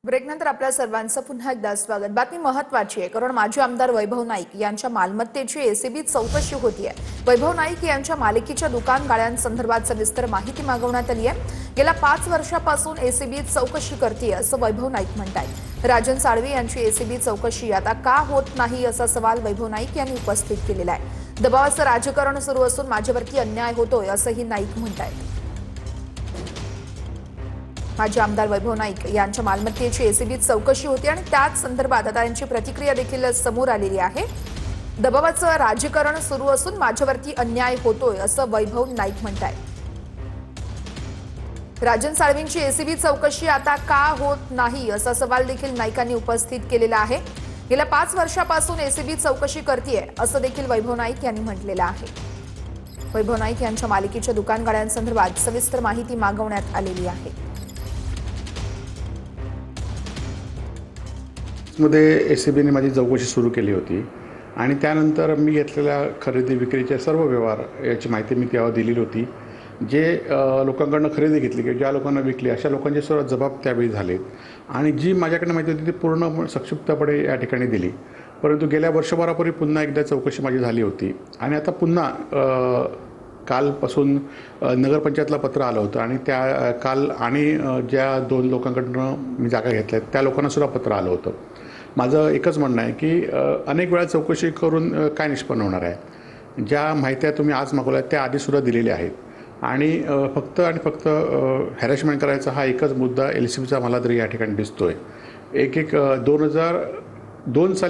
ब्रेकनंतर आपल्या सर्वांचं पुन्हा एकदा स्वागत। बातमी महत्त्वाची आहे कारण माजी आमदार वैभव नाईक यांच्या मालमत्तेची एसीबीत चौकशी होतीये। वैभव नाईक यांच्या मालकीच्या दुकान गाळ्यांसंदर्भात सविस्तर माहिती मागवण्यात आली आहे। गेल्या 5 वर्षांपासून एसीबीत चौकशी करतेय असं वैभव नाईक म्हणतात। राजन साळवी यांची एसीबी चौकशी आता का होत नाही असा सवाल वैभव नाईक यांनी उपस्थित केलेला आहे। दबावाचं राजकारण सुरू असून माझ्यावरती अन्याय होतोय असंही नाईक म्हणतात। माजी आमदार वैभव नाईक यांच्या मालमत्तेची एसीबीत चौकशी होती आणि त्याच संदर्भात आता त्यांची प्रतिक्रिया देखील समोर आलेली आहे। दबावाचं राजकारण सुरू असून माझ्यावरती अन्याय होतोय असं वैभव नाईक म्हणतात। राजन साळवींची एसीबी चौकशी आता का होत नाही असा सवाल देखील नाईकांनी उपस्थित केलेला आहे। गेल्या 5 वर्षांपासून एसीबी चौकशी करतेय असं देखील वैभव नाईक यांनी म्हटलेलं आहे। वैभव नाईक यांच्या मालकीच्या दुकान गाळ्यांसंदर्भात सविस्तर माहिती मागवण्यात आलेली आहे। मध्ये एसीबीने माझी चौकशी सुरू केली होती आणि त्यानंतर मी घेतलेल्या खरेदी विक्रीचे सर्व व्यवहार याची माहिती मी तेव्हा दिलेली होती। जे लोकांकडून खरेदी घेतली की ज्या लोकांना विकली अशा लोकांचे सर्व जबाब त्यावेळी झालेत आणि जी माझ्याकडे माहिती होती ती पूर्ण संक्षिप्तपणे या ठिकाणी दिली। परंतु गेल्या वर्षभरापूर्वी पुन्हा एकदा चौकशी माझी झाली होती आणि आता पुन्हा कालपासून नगरपंचायतला पत्र आलं होतं आणि त्या काल आणि ज्या 2 लोकांकडून मी जागा घेतल्या त्या लोकांना सुद्धा पत्र आलं होतं। माझं एकच म्हणणं आहे की अनेक वेळा चौकशी करून काय निष्पन्न होणार आहे। ज्या माहित्या तुम्ही आज मागवल्या त्या आधीसुद्धा दिलेल्या आहेत आणि फक्त हॅरेसमेंट करायचा हा एकच मुद्दा एलसीबीचा मला तरी या ठिकाणी दिसतोय। 2002 साली